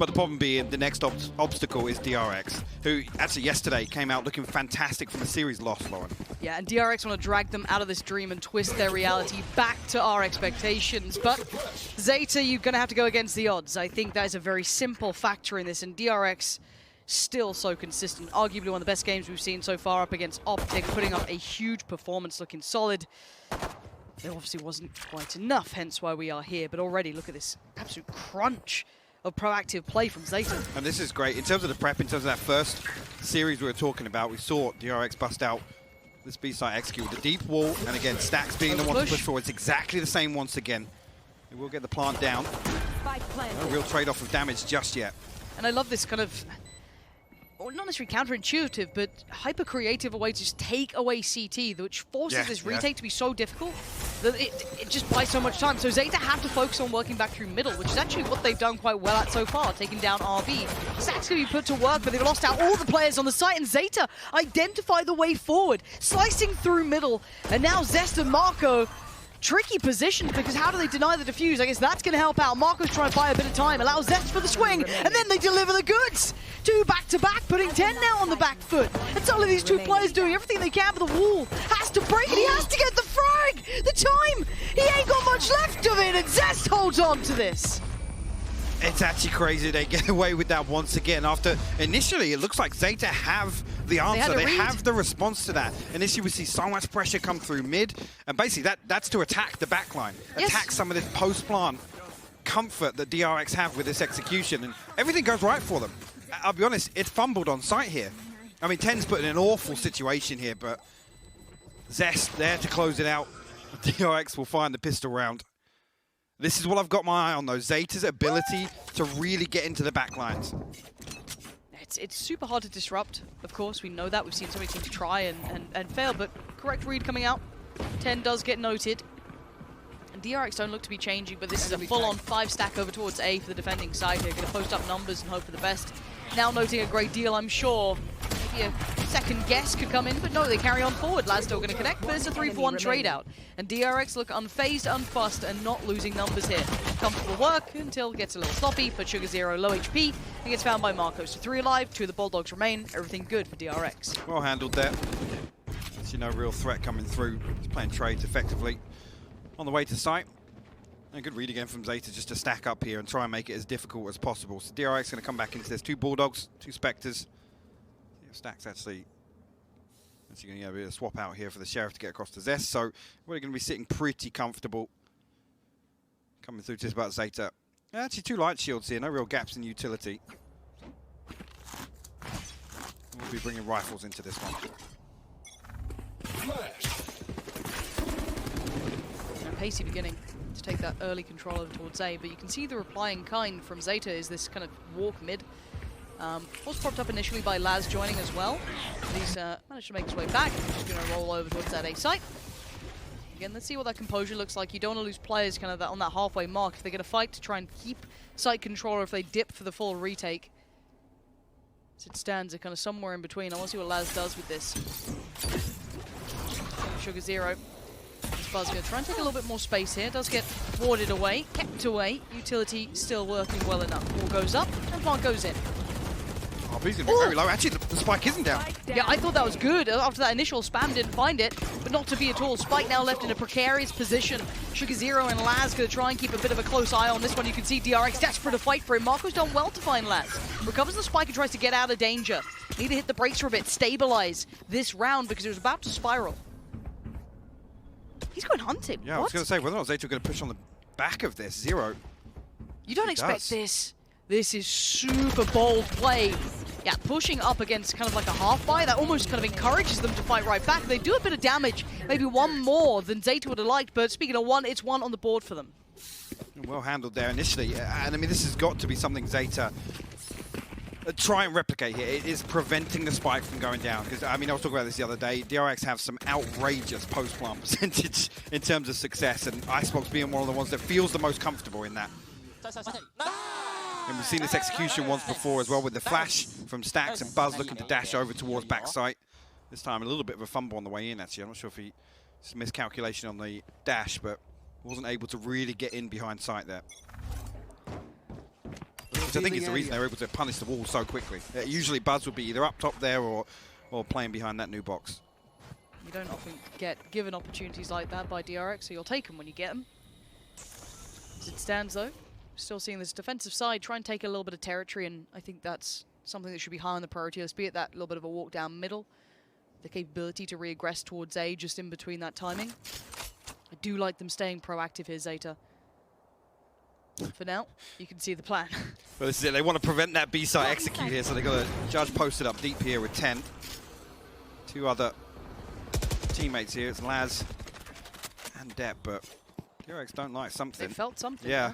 But the problem being, the next obstacle is DRX, who actually yesterday came out looking fantastic from a series loss, Lauren. Yeah, and DRX want to drag them out of this dream and twist their reality back to our expectations. But Zeta, you're going to have to go against the odds. I think that is a very simple factor in this, and DRX still so consistent. Arguably one of the best games we've seen so far up against Optic, putting up a huge performance, looking solid. There obviously wasn't quite enough, hence why we are here. But already, look at this absolute crunch of proactive play from Zeta. And this is great. In terms of the prep, in terms of that first series we were talking about, we saw DRX bust out this B-side execute with the deep wall, and again, Stax being the one to push forward. It's exactly the same once again. It will get the plant down. No real trade-off of damage just yet. And I love this kind of, well, not necessarily counterintuitive, but hyper-creative a way to just take away CT, which forces this retake to be so difficult that it just buys so much time. So Zeta have to focus on working back through middle, which is actually what they've done quite well at so far, taking down RB. Stax going to be put to work, but they've lost out all the players on the site, and Zeta identify the way forward, slicing through middle, and now Zest and Mako, tricky position, because how do they deny the defuse? I guess that's going to help out. Marco's trying to buy a bit of time, allows Zest for the swing, and then they deliver the goods. Two back-to-back, putting TENNN now on the back foot. It's only these two players doing everything they can, but the wall has to break, and he has to get the frag! The time! He ain't got much left of it, and Zest holds on to this. It's actually crazy they get away with that once again after initially it looks like Zeta have the answer. They have the response to that. Initially we see so much pressure come through mid, and basically that's to attack the backline, attack some of this post-plant comfort that DRX have with this execution, and everything goes right for them. I'll be honest, it fumbled on site here. I mean, TENN's put in an awful situation here, but Zest there to close it out. DRX will find the pistol round. This is what I've got my eye on, though. Zeta's ability to really get into the backlines. It's super hard to disrupt, of course. We know that. We've seen so many teams try and fail, but correct read coming out. TENN does get noted. And DRX don't look to be changing, but this is a full-on 5-stack over towards A for the defending side here. Going to post up numbers and hope for the best. Now noting a great deal, I'm sure. Maybe a second guess could come in, but no, they carry on forward. Laz still going to connect, but it's a 3-for-1 trade out. And DRX look unfazed, unfussed, and not losing numbers here. Comfortable work until it gets a little sloppy, but Sugar Zero low HP, and gets found by Mako. So 3 alive, 2 of the Bulldogs remain. Everything good for DRX. Well handled there. See no real threat coming through. He's playing trades effectively. On the way to site. A good read again from Zeta just to stack up here and try and make it as difficult as possible. So DRX going to come back into this. 2 Bulldogs, 2 Spectres. Stax actually going to get a bit of swap out here for the Sheriff to get across to Zest. So we're going to be sitting pretty comfortable. Coming through just about Zeta. Actually 2 light shields here, no real gaps in utility. We'll be bringing rifles into this one. A pacey beginning to take that early control over towards A, but you can see the reply in kind from Zeta is this kind of walk mid. Was propped up initially by Laz joining as well. He's managed to make his way back. He's just going to roll over towards that A site. Again, let's see what that composure looks like. You don't want to lose players kind of on that halfway mark. If they're going to fight to try and keep site control, or if they dip for the full retake. As it stands, they're kind of somewhere in between. I want to see what Laz does with this. Sugar Zero. Buzz going to try and take a little bit more space here. Does get warded away, kept away. Utility still working well enough. Wall goes up, and plant goes in. RB's going to be very low. Actually, the spike isn't down. Yeah, I thought that was good. After that initial spam, didn't find it, but not to be at all. Spike now left in a precarious position. Sugar Zero and Laz going to try and keep a bit of a close eye on this one. You can see DRX desperate to fight for him. Marco's done well to find Laz. Recovers the spike and tries to get out of danger. Need to hit the brakes for a bit, stabilize this round because it was about to spiral. He's going hunting. Yeah, I was going to say, whether or not Zeta are going to push on the back of this. Zero. You don't expect this. This is super bold play. Yeah, pushing up against kind of like a half buy, that almost kind of encourages them to fight right back. They do a bit of damage, maybe 1 more than Zeta would have liked, but speaking of 1, it's 1 on the board for them. Well handled there initially, and I mean, this has got to be something Zeta try and replicate here. It is preventing the spike from going down, because I mean, I was talking about this the other day. DRX have some outrageous post-plant percentage in terms of success, and ICEBOX being one of the ones that feels the most comfortable in that. And we've seen this execution once before as well, with the flash from Stax and Buzz looking to dash over towards backside. This time a little bit of a fumble on the way in, actually. I'm not sure if he just miscalculation on the dash, but wasn't able to really get in behind sight there. which I think is the reason they're able to punish the wall so quickly. Usually Buzz would be either up top there or playing behind that new box. You don't often get given opportunities like that by DRX, so you'll take them when you get them. As it stands, though, still seeing this defensive side try and take a little bit of territory, and I think that's something that should be high on the priority list, be it that little bit of a walk down middle, the capability to re-aggress towards A just in between that timing. I do like them staying proactive here, Zeta. For now, you can see the plan. Well, this is it. They want to prevent that B site execute here, so they've got a Judge posted up deep here with TENNN. Two other teammates here. It's Laz and Depp, but DRX don't like something. They felt something. Yeah.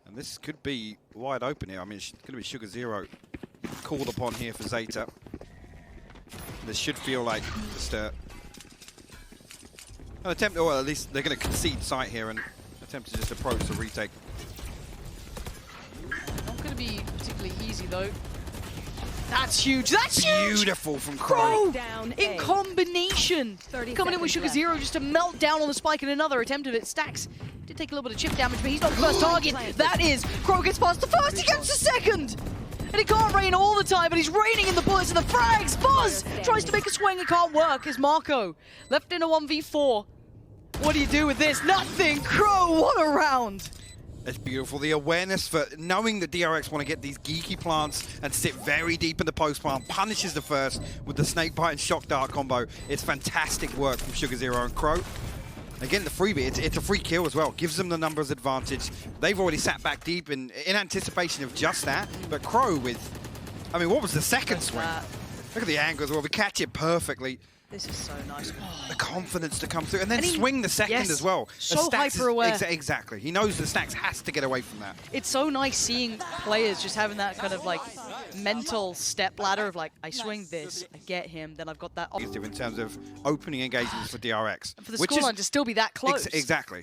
And this could be wide open here. I mean, it's going to be Sugar Zero called upon here for Zeta. This should feel like just an attempt, or at least they're going to concede site here and attempt to just approach the retake. Not going to be particularly easy, though. That's huge. That's huge. Beautiful from Crow. In combination. Coming in with Sugar Zero just to melt down on the spike in another attempt of it. Stax did take a little bit of chip damage, but he's not the first target. That is, Crow gets past the first, he gets the second. And he can't rain all the time, but he's raining in the bullets and the frags. Buzz tries to make a swing, it can't work. As Mako left in a 1v4. What do you do with this? Nothing. Crow, what a round. It's beautiful. The awareness for knowing that DRX want to get these geeky plants and sit very deep in the post plant, punishes the first with the snakebite and shock dart combo. It's fantastic work from Sugar Zero and Crow. Again, the freebie, it's a free kill as well. Gives them the numbers advantage. They've already sat back deep in anticipation of just that. But Crow with, I mean, what was the second swing? Look at the angle as well. We catch it perfectly. This is so nice. The confidence to come through and then swing the second as well. So hyper-aware. Exactly. He knows the Stax has to get away from that. It's so nice seeing players just having that kind of like mental step ladder of like, I swing this, I get him, then I've got that. In terms of opening engagements for DRX. And for the scoreline to still be that close. Exactly.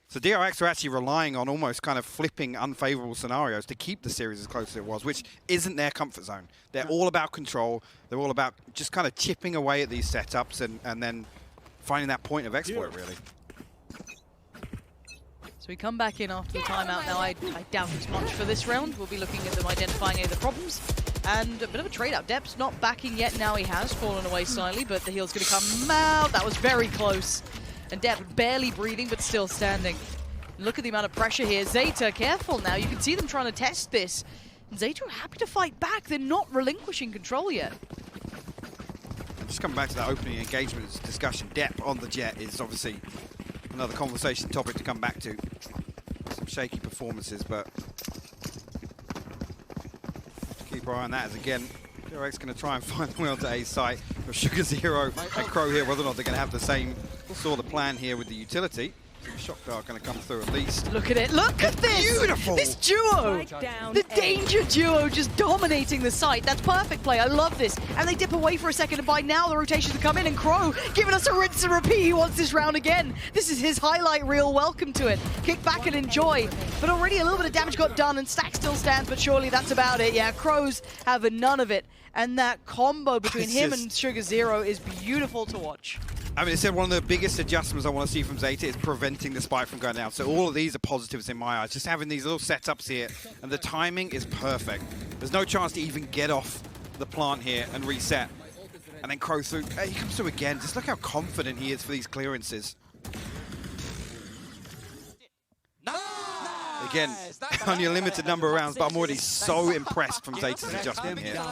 So DRX are actually relying on almost kind of flipping unfavorable scenarios to keep the series as close as it was, which isn't their comfort zone. They're all about control. They're all about just kind of chipping away at these setups and then finding that point of exploit, really. So we come back in after the timeout now. I doubt as much for this round. We'll be looking at them identifying any of the problems. And a bit of a trade-out. Depp's not backing yet. Now he has fallen away slightly, but the heal's going to come out. That was very close. And Depp barely breathing, but still standing. Look at the amount of pressure here. Zeta, careful now. You can see them trying to test this. And Zeta are happy to fight back. They're not relinquishing control yet. Just coming back to that opening engagement discussion, Depp on the Jett is obviously another conversation topic to come back to. Some shaky performances, but keep our eye on that as again, DRX going to try and find the way onto A site with Sugar Zero and Crow here, whether or not they're going to have the same sort of plan here with the utility. Shock dart going to come through at least. Look at it. Look at this. Beautiful. This duo. The danger duo just dominating the site. That's perfect play. I love this. And they dip away for a second, and by now the rotations have come in, and Crow giving us a rinse and repeat. He wants this round again. This is his highlight reel. Welcome to it. Kick back and enjoy. But already a little bit of damage got done, and Stax still stands, but surely that's about it. Yeah, Crows have none of it. And that combo between him and Sugar Zero is beautiful to watch. I mean, it's one of the biggest adjustments I want to see from Zeta is preventing the spike from going down. So all of these are positives in my eyes. Just having these little setups here, and the timing is perfect. There's no chance to even get off the plant here and reset. And then Crow through. He comes through again. Just look how confident he is for these clearances. Again, only a limited number of rounds, but I'm already so impressed from Zeta's adjustment here.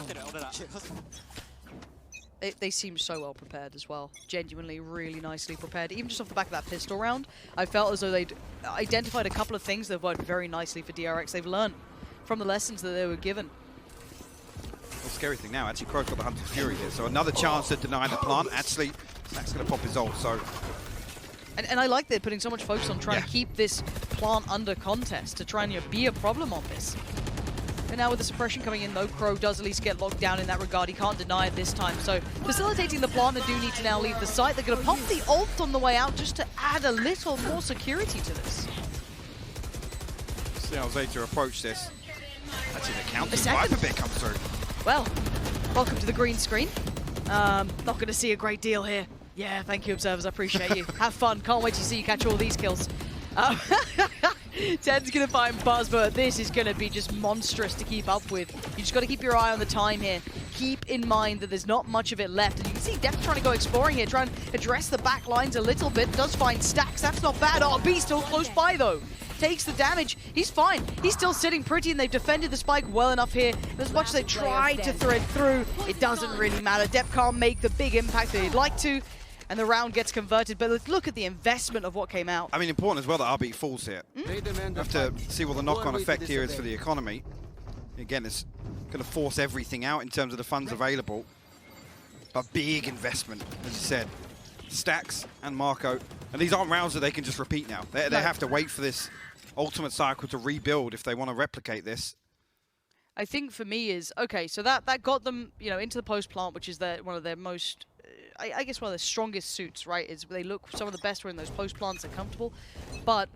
They seem so well prepared as well. Genuinely, really nicely prepared. Even just off the back of that pistol round, I felt as though they'd identified a couple of things that worked very nicely for DRX. They've learned from the lessons that they were given. The scary thing now, actually, Crow's got the Hunter's Fury here, so another chance to deny the plant. Actually, Stack's going to pop his ult, so... And I like they're putting so much focus on trying to keep this plant under contest, to try and be a problem on this. And now with the suppression coming in, though, Crow does at least get locked down in that regard. He can't deny it this time. So facilitating the plant, they do need to now leave the site. They're going to pop the ult on the way out just to add a little more security to this. See how Zeta approach this. Actually, the counter Viper bit comes through. Well, welcome to the green screen. Not going to see a great deal here. Yeah, thank you, observers. I appreciate you. Have fun. Can't wait to see you catch all these kills. TENN's going to find Buzz, but this is going to be just monstrous to keep up with. You just got to keep your eye on the time here. Keep in mind that there's not much of it left. And you can see Def trying to go exploring here, trying to address the back lines a little bit. Does find stax. That's not bad. Oh, B still close by, though. Takes the damage. He's fine. He's still sitting pretty, and they've defended the spike well enough here. And as much as they tried to thread through, it doesn't really matter. Def can't make the big impact that he'd like to. And the round gets converted, but look at the investment of what came out. I mean, important as well that RB falls here. Have to see what the knock-on effect here is for the economy. Again, it's going to force everything out in terms of the funds available. But big investment, as you said. Stax and Mako. And these aren't rounds that they can just repeat now. They have to wait for this ultimate cycle to rebuild if they want to replicate this. I think for me is, okay, so that got them, you know, into the post plant, which is one of their most, I guess one of the strongest suits, right? Is they look some of the best were in those post plants. They're comfortable, but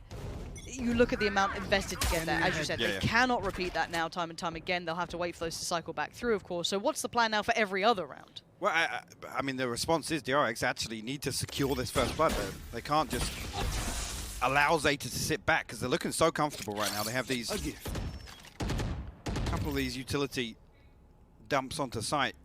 you look at the amount invested to get there. As you said, they cannot repeat that now time and time again. They'll have to wait for those to cycle back through, of course. So what's the plan now for every other round? Well, I mean, the response is DRX actually need to secure this first blood. They can't just allow Zeta to sit back because they're looking so comfortable right now. They have these couple of these utility dumps onto site.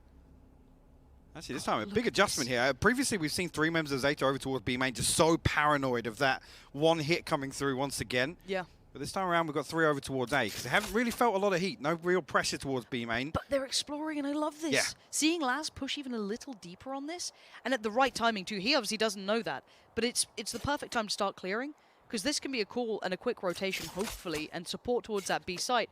Actually, this time a big adjustment here. Previously, we've seen 3 members of Zeta over towards B main, just so paranoid of that one hit coming through once again. Yeah. But this time around, we've got 3 over towards A because they haven't really felt a lot of heat. No real pressure towards B main. But they're exploring, and I love this. Yeah. Seeing Laz push even a little deeper on this, and at the right timing too. He obviously doesn't know that, but it's the perfect time to start clearing, because this can be a cool and a quick rotation, hopefully, and support towards that B site.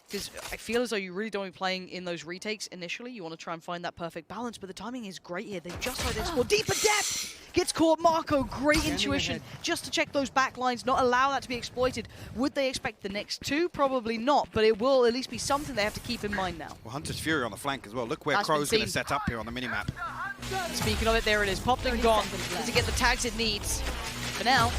Because I feel as though you really don't be playing in those retakes initially. You want to try and find that perfect balance, but the timing is great here. They've just tried to explore deeper depth. Gets caught. Mako, great intuition, just to check those back lines, not allow that to be exploited. Would they expect the next 2? Probably not, but it will at least be something they have to keep in mind now. Well, Hunter's Fury on the flank as well. Look where Crow's going to set up here on the minimap. Speaking of it, there it is. Popped and gone to get the tags it needs. For now,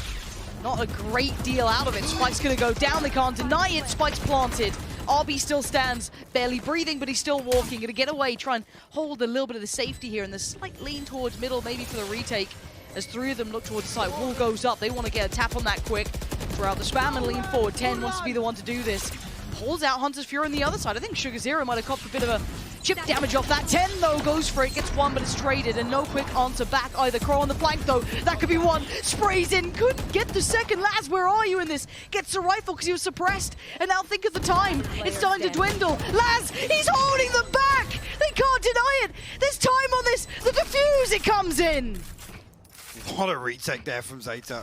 not a great deal out of it. Spike's going to go down. They can't deny it. Spike's planted. RB still stands, barely breathing, but he's still walking. Going to get away, try and hold a little bit of the safety here, and the slight lean towards middle, maybe for the retake, as 3 of them look towards the side. Wall goes up. They want to get a tap on that quick. Throw out the spam and lean forward. TENN wants to be the one to do this. Pulls out Hunter's Fury on the other side. I think Sugar Zero might have copped a bit of a chip damage off that. TENN, though, goes for it. Gets 1, but it's traded, and no quick answer back either. Crow on the flank, though. That could be 1. Sprays in. Couldn't get the second. Laz, where are you in this? Gets the rifle because he was suppressed. And now think of the time. It's time to dwindle. Laz, he's holding them back. They can't deny it. There's time on this. The defuse, it comes in. What a retake there from Zeta.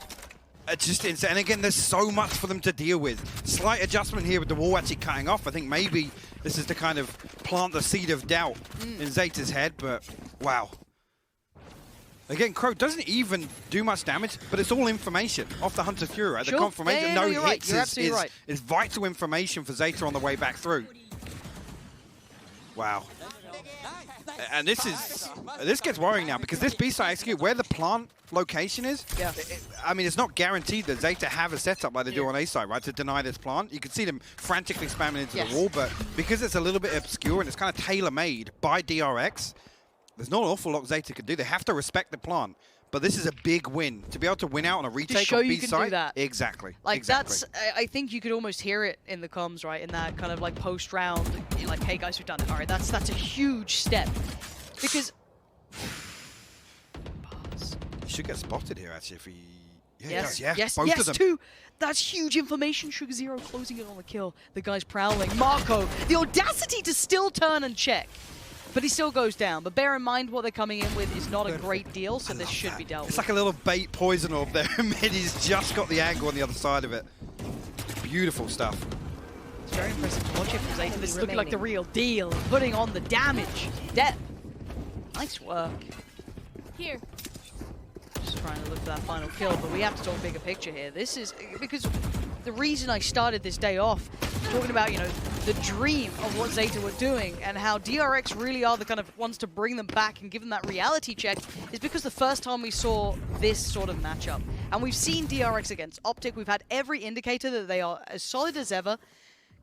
It's just insane. And again, there's so much for them to deal with. Slight adjustment here with the wall actually cutting off. I think maybe this is to kind of plant the seed of doubt in Zeta's head, but wow. Again, Crow doesn't even do much damage, but it's all information off the Hunter Fury, right? Sure. The confirmation, no hits is vital information for Zeta on the way back through. Wow. And this gets worrying now, because this B-side execute, where the plant location is, I mean, it's not guaranteed that Zeta have a setup like they do on A-side, right, to deny this plant. You can see them frantically spamming into the wall, but because it's a little bit obscure and it's kind of tailor-made by DRX, there's not an awful lot Zeta can do. They have to respect the plant. But this is a big win. To be able to win out on a retake on B-side. Exactly. Like, that's, I think you could almost hear it in the comms, right? In that kind of like post-round, like, hey guys, we've done it. All right, that's a huge step. Because... He should get spotted here, actually, if he... Yes, both of them. Too. That's huge information. Sugar Zero closing it on the kill. The guy's prowling. Mako, the audacity to still turn and check. But he still goes down. But bear in mind what they're coming in with is not a great deal, so this should be dealt with. It's like a little bait poison orb there in mid. He's just got the angle on the other side of it. Beautiful stuff. It's very impressive to watch it from Zeta. This is looking like the real deal. Putting on the damage. Depth. Nice work. Here. Just trying to look for that final kill, but we have to talk bigger picture here. This is because the reason I started this day off talking about, you know, the dream of what Zeta were doing and how DRX really are the kind of ones to bring them back and give them that reality check is because the first time we saw this sort of matchup, and we've seen DRX against Optic, we've had every indicator that they are as solid as ever,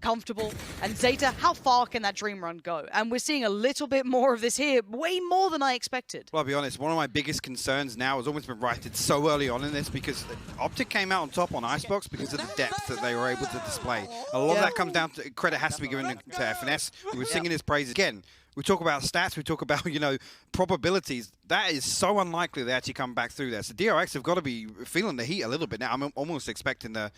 comfortable. And Zeta, how far can that dream run go? And we're seeing a little bit more of this here, way more than I expected. Well, I'll be honest, one of my biggest concerns now has almost been righted so early on in this because Optic came out on top on ICEBOX because of the depth that they were able to display. A lot of that comes down to credit has to be given to FNS. We were singing his praises again. We talk about stats, we talk about, you know, probabilities. That is so unlikely they actually come back through there. So DRX have got to be feeling the heat a little bit now. I'm almost expecting the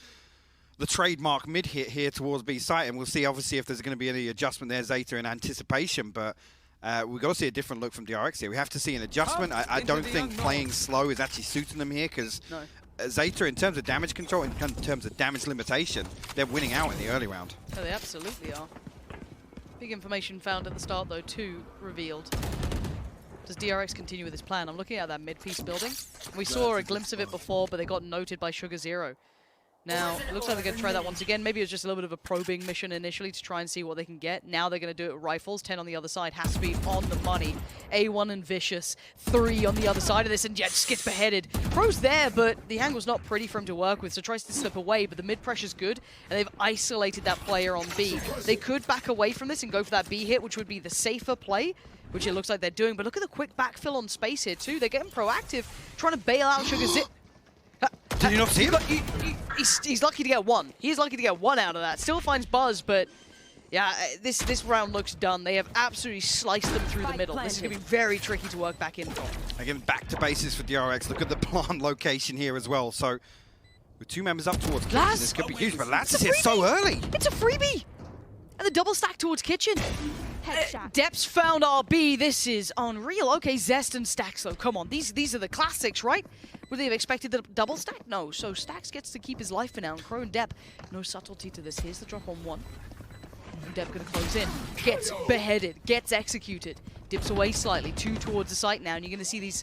trademark mid hit here towards B site, and we'll see obviously if there's going to be any adjustment there, Zeta, in anticipation, but we've got to see a different look from DRX here. We have to see an adjustment. I don't think playing slow is actually suiting them here because Zeta, in terms of damage control, in terms of damage limitation, they're winning out in the early round. Oh, they absolutely are. Big information found at the start though, too, revealed. Does DRX continue with his plan? I'm looking at that mid-piece building. We saw a glimpse of it before, but they got noted by Sugar Zero. Now, it looks like they're going to try that once again. Maybe it was just a little bit of a probing mission initially to try and see what they can get. Now they're going to do it with rifles. 10 on the other side has to be on the money. A1 and Vicious. 3 on the other side of this, and Jett just gets beheaded. Pro's there, but the angle's not pretty for him to work with, so tries to slip away, but the mid-pressure's good, and they've isolated that player on B. They could back away from this and go for that B hit, which would be the safer play, which it looks like they're doing. But look at the quick backfill on space here, too. They're getting proactive, trying to bail out Sugar Zip. Did you not see him? He's lucky to get one. He is lucky to get one out of that. Still finds Buzz, but yeah, this round looks done. They have absolutely sliced them through the middle. This is going to be very tricky to work back in from. Again, back to bases for DRX. Look at the plant location here as well. So, with 2 members up towards Kitchen, this could be huge, but Laz is here so early. It's a freebie! And the double stack towards Kitchen. Depth's found RB. This is unreal. Okay, Zest and Stax, though. Come on, these are the classics, right? Would they have expected the double stack? No. So Stax gets to keep his life for now. And Crow and Depp, no subtlety to this. Here's the drop on 1. Depp gonna close in. Gets beheaded. Gets executed. Dips away slightly. 2 towards the site now. And you're gonna see these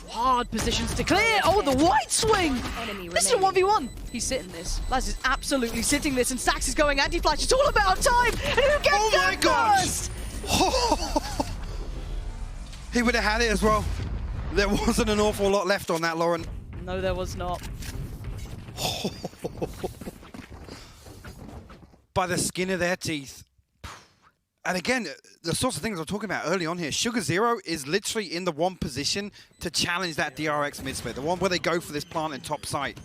hard positions to clear. Oh, the white swing! This is a 1v1. He's sitting this. Laz is absolutely sitting this, and Stax is going anti-flash. It's all about time. And who gets that first? He would have had it as well. There wasn't an awful lot left on that, Lauren. No, there was not. By the skin of their teeth. And again, the sorts of things I'm talking about early on here, Sugar Zero is literally in the one position to challenge that DRX mid-split, the one where they go for this plant in top site.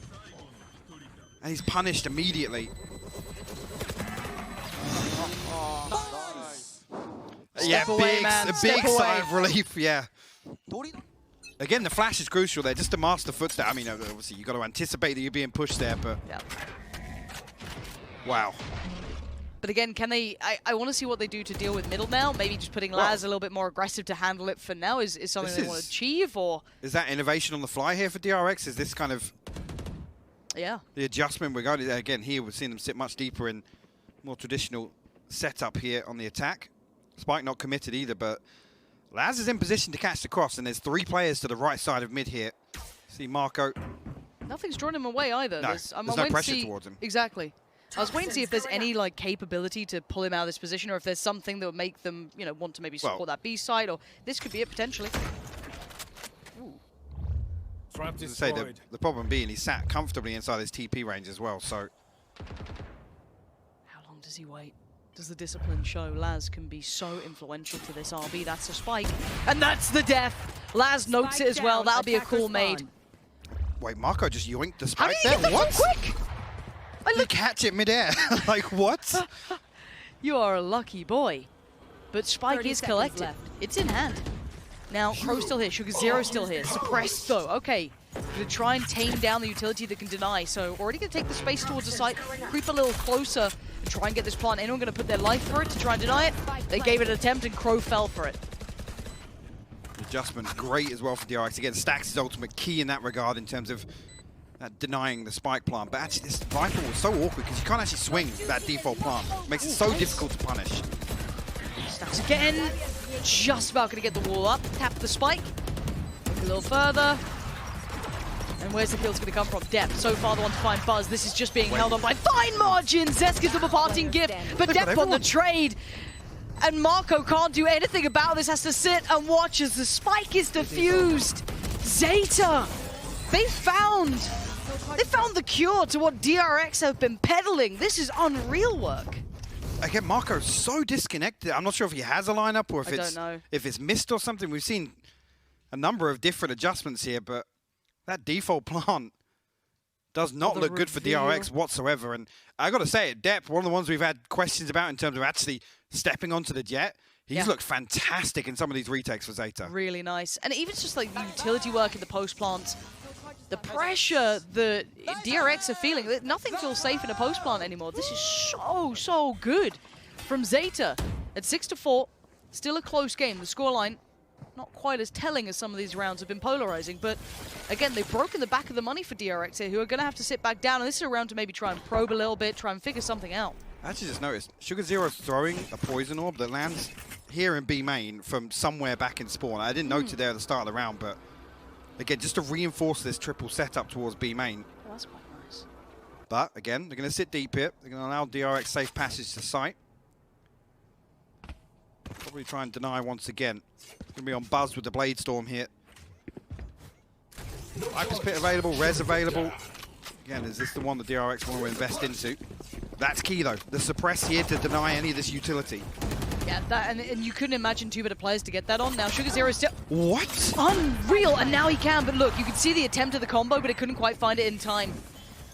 And he's punished immediately. Yeah, big sigh of relief, yeah. Again, the flash is crucial there, just to master footstep. I mean, obviously, you've got to anticipate that you're being pushed there, but... Yeah. Wow. But again, can they... I want to see what they do to deal with middle now. Maybe just putting Laz a little bit more aggressive to handle it for now is something they want to achieve, or... Is that innovation on the fly here for DRX? Is this kind of... Yeah. The adjustment we're going to... Again, here we're seeing them sit much deeper in more traditional setup here on the attack. Spike not committed either, but... Laz is in position to catch the cross, and there's 3 players to the right side of mid here. See Mako. Nothing's drawn him away either. No, there's no pressure towards him. Exactly. I was waiting to see if there's any like capability to pull him out of this position, or if there's something that would make them, you know, want to maybe support that B side, or this could be it potentially. Ooh. Say the problem being he sat comfortably inside his TP range as well. So how long does he wait? Does the discipline show? Laz can be so influential to this RB. That's a spike, and that's the death. Laz notes it as well. That'll be a call made. Wait, Mako just yoinked the spike there. How did he get that so quick? You catch it midair. Like, what? You are a lucky boy. But Spike is collected. It's in hand. Now, Crow's still here. Sugar Zero's still here. Suppressed, though. Okay. Gonna try and tame down the utility that can deny. So, already gonna take the space towards the site, creep a little closer, and try and get this plant. Anyone gonna put their life for it to try and deny it? They gave it an attempt, and Crow fell for it. Adjustment great as well for DRX. Again, Stax' ultimate key in that regard in terms of denying the spike plant, but actually this rifle was so awkward because you can't actually swing that default plant. It makes it so difficult to punish. Stax again, just about going to get the wall up. Tap the spike, a little further. And where's the kills going to come from? Depp, so far the one to find Buzz. This is just being held on by fine margins. Zest gives them a parting gift, but Depp on the trade. And Mako can't do anything about this, has to sit and watch as the spike is defused. Zeta, they found They found the cure to what DRX have been peddling. This is unreal work. Again, Mako's so disconnected. I'm not sure if he has a lineup or if it's missed or something. We've seen a number of different adjustments here, but that default plant does not look good for DRX whatsoever. And I got to say, at depth, one of the ones we've had questions about in terms of actually stepping onto the Jett, he's looked fantastic in some of these retakes for Zeta. Really nice. And even just like the utility work in the post plants, the pressure that DRX are feeling, nothing feels safe in a post plant anymore. This is so good from Zeta. At 6-4, still a close game. The scoreline not quite as telling as some of these rounds have been polarizing, but again, they've broken the back of the money for DRX here, who are going to have to sit back down, and this is a round to maybe try and probe a little bit, try and figure something out. I actually just noticed, Sugar Zero's throwing a poison orb that lands here in B main from somewhere back in spawn. I didn't note it there at the start of the round, but again, just to reinforce this triple setup towards B main. Oh, that's quite nice. But again, they're going to sit deep here. They're going to allow DRX safe passage to site. Probably try and deny once again. Going to be on buzz with the Blade Storm here. Hyper's Pit available, Res available. Again, is this the one that DRX want to invest into? That's key though. The suppress here to deny any of this utility. Yeah, that, and you couldn't imagine two better players to get that on. Now Sugar Zero still... What? Unreal, and now he can, but look, you can see the attempt of the combo, but it couldn't quite find it in time.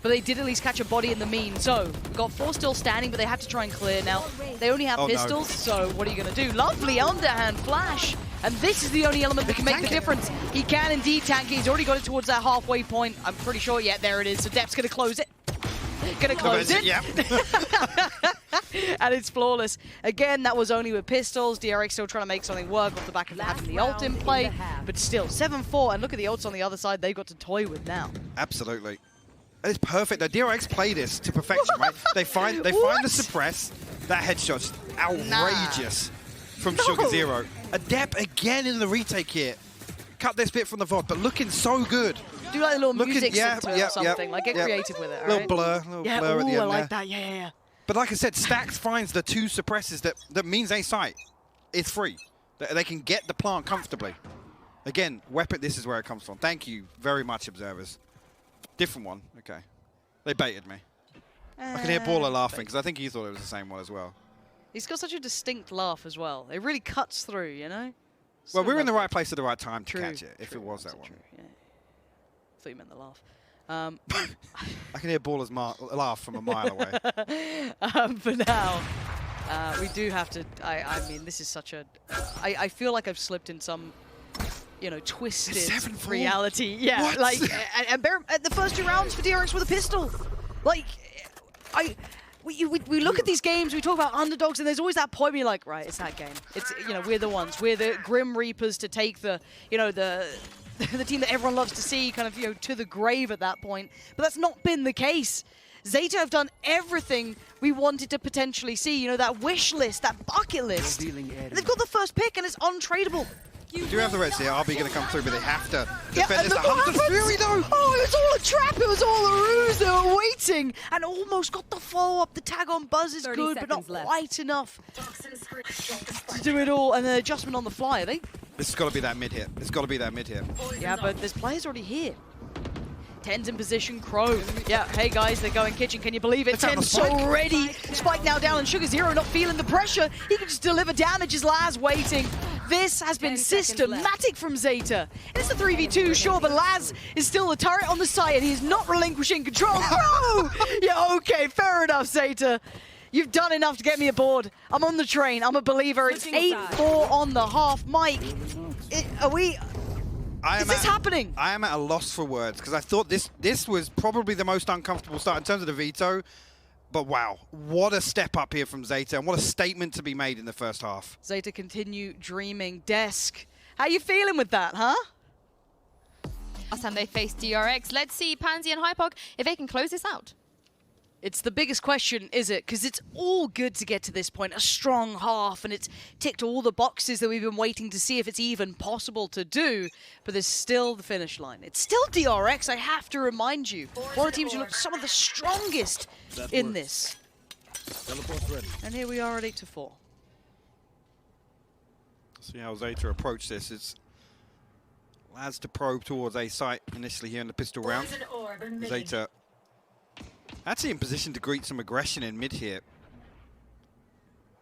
But they did at least catch a body in the mean. So, we've got 4 still standing, but they had to try and clear. Now, they only have pistols, so what are you going to do? Lovely underhand flash. And this is the only element that can make the difference. He can indeed tank it. He's already got it towards that halfway point. I'm pretty sure, yeah, there it is. So Depp's going to close it. Going to close it. Yeah. And it's flawless. Again, that was only with pistols. DRX still trying to make something work off the back of having the ult in play. But still, 7-4. And look at the ults on the other side they've got to toy with now. Absolutely. It's perfect. The DRX play this to perfection, right? They find the suppress. That headshot's outrageous from Sugar Zero. Adept again in the retake here. Cut this bit from the VOD, but looking so good. Do like a little music synth or something. Like get creative with it. All little blur, little blur at the end I like there. that. Yeah. But like I said, Stax finds the 2 suppresses that means a site. It's free. They can get the plant comfortably. Again, weapon. This is where it comes from. Thank you very much, observers. Different one. Okay. They baited me. I can hear Baller laughing because I think he thought it was the same one as well. He's got such a distinct laugh as well. It really cuts through, you know? Well, we were in the right place at the right time to catch it, if it was that one. Yeah. I thought you meant the laugh. I can hear Baller's laugh from a mile away. For now, we do have to... I mean, this is such a... I feel like I've slipped in some... you know, twisted reality. Yeah, what? like, and the first 2 rounds for DRX with a pistol. Like, we look at these games, we talk about underdogs, and there's always that point where you're like, right, it's that game. It's, you know, we're the ones. We're the Grim Reapers to take the, you know, the team that everyone loves to see kind of, you know, to the grave at that point. But that's not been the case. Zeta have done everything we wanted to potentially see. You know, that wish list, that bucket list. They've got the first pick, and it's untradeable. We do have the Reds here. RB going to come through, but they have to defend this. The Hunter's Fury, though! Oh, it was all a trap. It was all a ruse. They were waiting and almost got the follow-up. The tag on Buzz is good, but not quite enough to do it all. And the adjustment on the fly, This has got to be that mid hit. It's got to be that mid hit. Yeah, but there's players already here. TENN's in position, Crow. Yeah, hey guys, they're going kitchen. Can you believe it? TENN's so ready. Spike now down, and Sugar Zero not feeling the pressure. He can just deliver damage as Laz waiting. This has been systematic from Zeta. It's a 3v2, sure, but Laz is still the turret on the site, and he's not relinquishing control. Crow! Yeah, okay, fair enough, Zeta. You've done enough to get me aboard. I'm on the train. I'm a believer. It's 8-4 on the half. Mike, is this happening? I am at a loss for words because I thought this was probably the most uncomfortable start in terms of the veto. But wow, what a step up here from Zeta and what a statement to be made in the first half. Zeta continue dreaming. Desk, how you feeling with that, huh? Last time they faced DRX. Let's see Pansy and Hypog if they can close this out. It's the biggest question, is it? Because it's all good to get to this point, a strong half, and it's ticked all the boxes that we've been waiting to see if it's even possible to do, but there's still the finish line. It's still DRX, I have to remind you. One of the teams who look some of the strongest in this. And here we are at 8-4. See how Zeta approach this. It's Lads to probe towards A site initially here in the pistol round. Zeta actually in position to greet some aggression in mid here.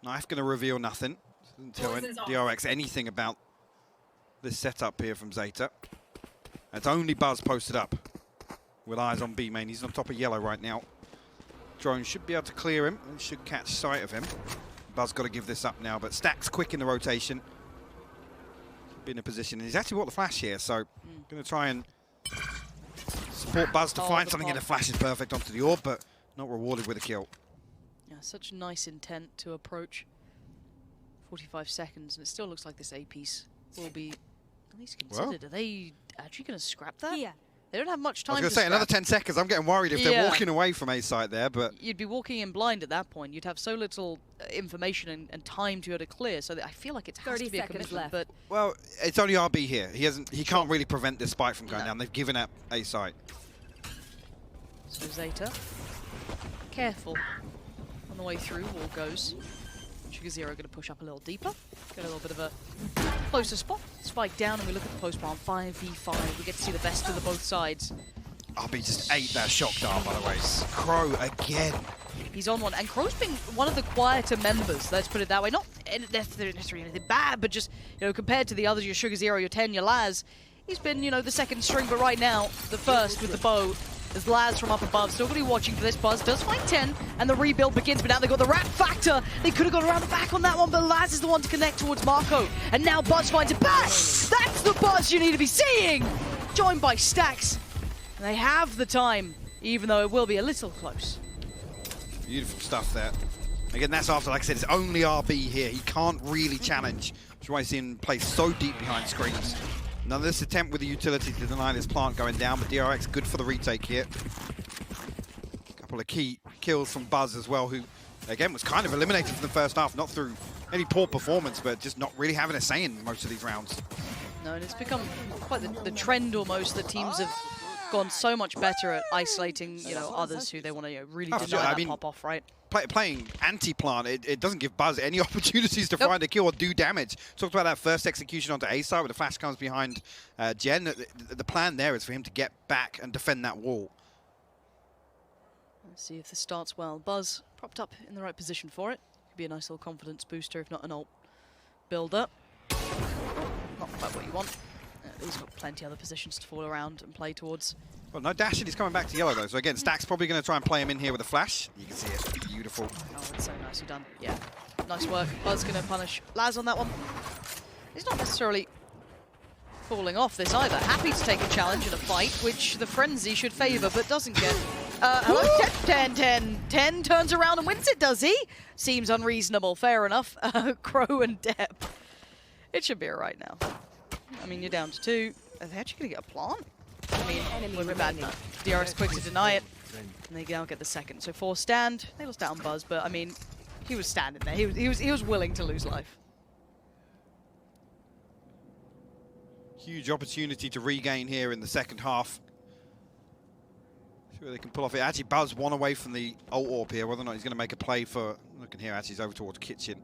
Knife going to reveal nothing. Doesn't tell DRX anything about this setup here from Zeta. It's only Buzz posted up with eyes on B main. He's on top of yellow right now. Drone should be able to clear him and should catch sight of him. Buzz got to give this up now, but stax quick in the rotation. Be in a position, and he's actually bought the flash here, so going to try and support Buzz to find something, and the flash is perfect onto the orb, but not rewarded with a kill. Yeah, such nice intent to approach. 45 seconds, and it still looks like this A piece will be at least considered. Well, are they actually going to scrap that? Yeah. They don't have much time. I was going to say another 10 seconds. I'm getting worried if they're walking away from A site there, but you'd be walking in blind at that point. You'd have so little information and time to be able to clear. So that I feel like it has to be a commitment. Left. But well, it's only RB here. He can't really prevent this spike from going down. They've given up A site. So Zeta, careful on the way through. Wall goes. Sugar0 going to push up a little deeper. Get a little bit of a closer spot. Spike down, and we look at the post-bomb 5v5. We get to see the best of the both sides. RB just ate that shock dart, by the way. Crow again. He's on one, and Crow's been one of the quieter members, let's put it that way. Not necessarily anything bad, but just, you know, compared to the others, your Sugar0, your TENNN, your Laz, he's been, you know, the second string, but right now, the first with the bow. There's Laz from up above, still going to be watching for this. Buzz does find TENNN, and the rebuild begins, but now they've got the rat factor. They could have gone around the back on that one, but Laz is the one to connect towards Mako. And now Buzz finds it back. That's the Buzz you need to be seeing. Joined by stax. And they have the time, even though it will be a little close. Beautiful stuff there. Again, that's after, like I said, it's only RB here. He can't really challenge, which is why he's in place so deep behind screens. Now this attempt with the utility to deny this plant going down, but DRX good for the retake here. A couple of key kills from Buzz as well, who again was kind of eliminated from the first half, not through any poor performance, but just not really having a say in most of these rounds. No, and it's become quite the trend almost that teams have gone so much better at isolating, you know, others who they want to, you know, really deny that pop off, right? Playing anti-plant, it doesn't give Buzz any opportunities to find a kill or do damage. Talked about that first execution onto A side where the flash comes behind Jen. The plan there is for him to get back and defend that wall. Let's see if this starts well. Buzz propped up in the right position for it. Could be a nice little confidence booster, if not an ult builder. Not quite what you want. He's got plenty other positions to fall around and play towards. Well, no dashing. He's coming back to yellow, though. So, again, stax probably going to try and play him in here with a flash. You can see it. Beautiful. Oh, that's so nicely done. Yeah. Nice work. Buzz going to punish Laz on that one. He's not necessarily falling off this either. Happy to take a challenge in a fight, which the frenzy should favour, but doesn't get. Hello, TENNN turns around and wins it, does he? Seems unreasonable. Fair enough. Crow and Depp. It should be alright now. I mean, you're down to 2. Are they actually going to get a plant? I mean, we're bad now. DRX quick to deny it, and they now get the second. So 4 stand. They lost out on Buzz, but I mean, he was standing there. He was willing to lose life. Huge opportunity to regain here in the second half. See where they can pull off it. Actually, Buzz one away from the ult orb here. Whether or not he's going to make a play for, looking here, actually he's over towards kitchen.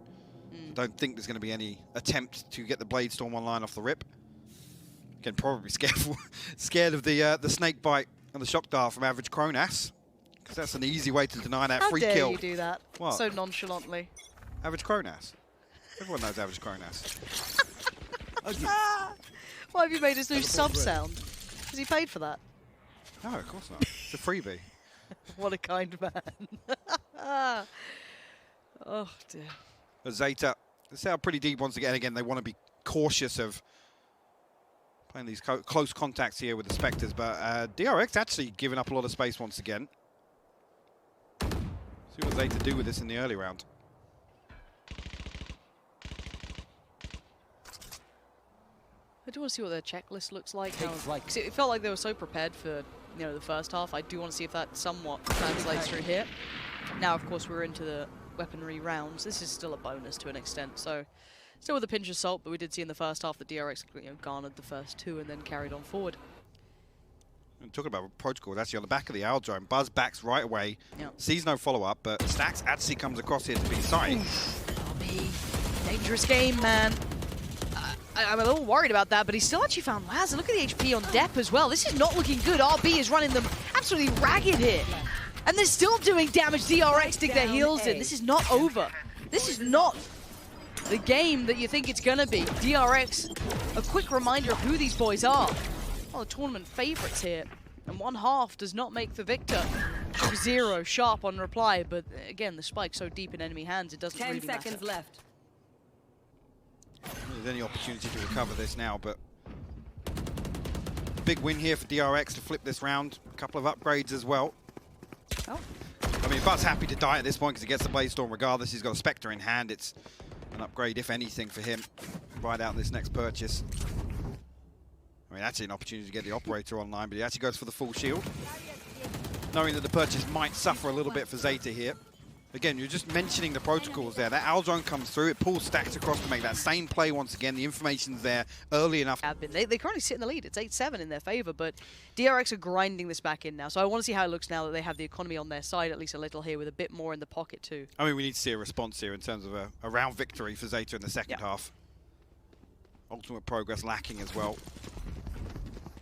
I don't think there's going to be any attempt to get the Blade Storm online off the rip. Again, probably scared of the snake bite and the shock dart from average Kronas, because that's an easy way to deny that free kill. How dare you do that? What? So nonchalantly. Average Kronas. Everyone knows average Kronas. Why have you made his new sub sound? Has he paid for that? No, of course not. It's a freebie. What a kind man. Oh dear. But Zeta, let's see how pretty deep once again. Again, they want to be cautious of playing these close contacts here with the Spectres, but DRX actually giving up a lot of space once again. See what Zeta do with this in the early round. I do want to see what their checklist looks like. Because it felt like they were so prepared for, you know, the first half. I do want to see if that somewhat translates through here. Now, of course, we're into the weaponry rounds. This is still a bonus to an extent, so still with a pinch of salt, but we did see in the first half that DRX, you know, garnered the first 2 and then carried on forward. And talking about protocols, actually on the back of the owl drone, Buzz backs right away, sees no follow-up, but stax actually comes across here to be sight. RB, dangerous game, man. I'm a little worried about that, but he still actually found Laz. And look at the HP on Depp as well. This is not looking good. RB is running them absolutely ragged here. And they're still doing damage. DRX dig their heels in. This is not over. This is not the game that you think it's gonna be. DRX, a quick reminder of who these boys are. Well, the tournament favorites here. And 1/2 does not make the victor. 0 sharp on reply, but again, the spike's so deep in enemy hands, it doesn't really matter. 10 seconds left. There's any opportunity to recover this now, but big win here for DRX to flip this round. A couple of upgrades as well. Oh. I mean, Buzz happy to die at this point because he gets the Blaze Storm regardless. He's got a Spectre in hand. It's an upgrade, if anything, for him right out this next purchase. I mean, actually an opportunity to get the Operator online, but he actually goes for the full shield, knowing that the purchase might suffer a little bit for Zeta here. Again, you're just mentioning the protocols there. That Owl Drone comes through, it pulls Stax across to make that same play once again. The information's there early enough. They currently sit in the lead. It's 8-7 in their favor, but DRX are grinding this back in now. So I want to see how it looks now that they have the economy on their side, at least a little here, with a bit more in the pocket too. I mean, we need to see a response here in terms of a round victory for Zeta in the second half. Ultimate progress lacking as well.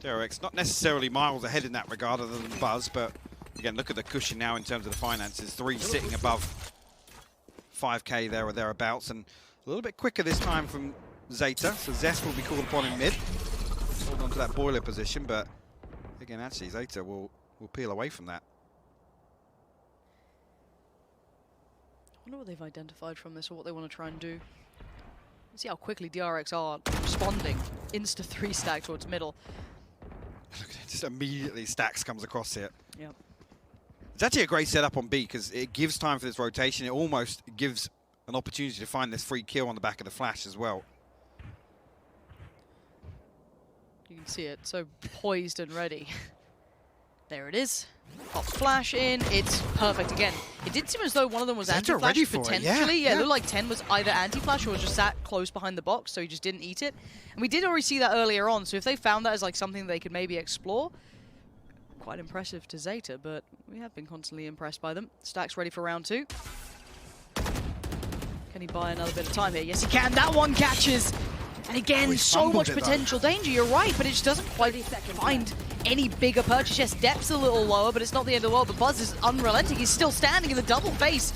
DRX not necessarily miles ahead in that regard other than Buzz, but again, look at the cushion now in terms of the finances. 3 sitting above 5k there or thereabouts, and a little bit quicker this time from Zeta. So Zest will be called upon in mid. Hold on to that boiler position, but again, actually, Zeta will peel away from that. I wonder what they've identified from this or what they want to try and do. Let's see how quickly DRX are responding. Insta 3 stack towards middle. Look at it, just immediately Stax comes across here. Yep. It's actually a great setup on B because it gives time for this rotation. It almost gives an opportunity to find this free kill on the back of the flash as well. You can see it, so poised and ready. There it is. Pops flash in. It's perfect again. It did seem as though one of them was anti-flash potentially. Yeah, it looked like TENN was either anti-flash or just sat close behind the box, so he just didn't eat it. And we did already see that earlier on, so if they found that as like something they could maybe explore, quite impressive to Zeta, but we have been constantly impressed by them. Stax ready for round 2. Can he buy another bit of time here? Yes, he can. That one catches. And again, so much potential danger. You're right, but it just doesn't quite find any bigger purchase. Yes, depth's a little lower, but it's not the end of the world. But Buzz is unrelenting. He's still standing in the double face.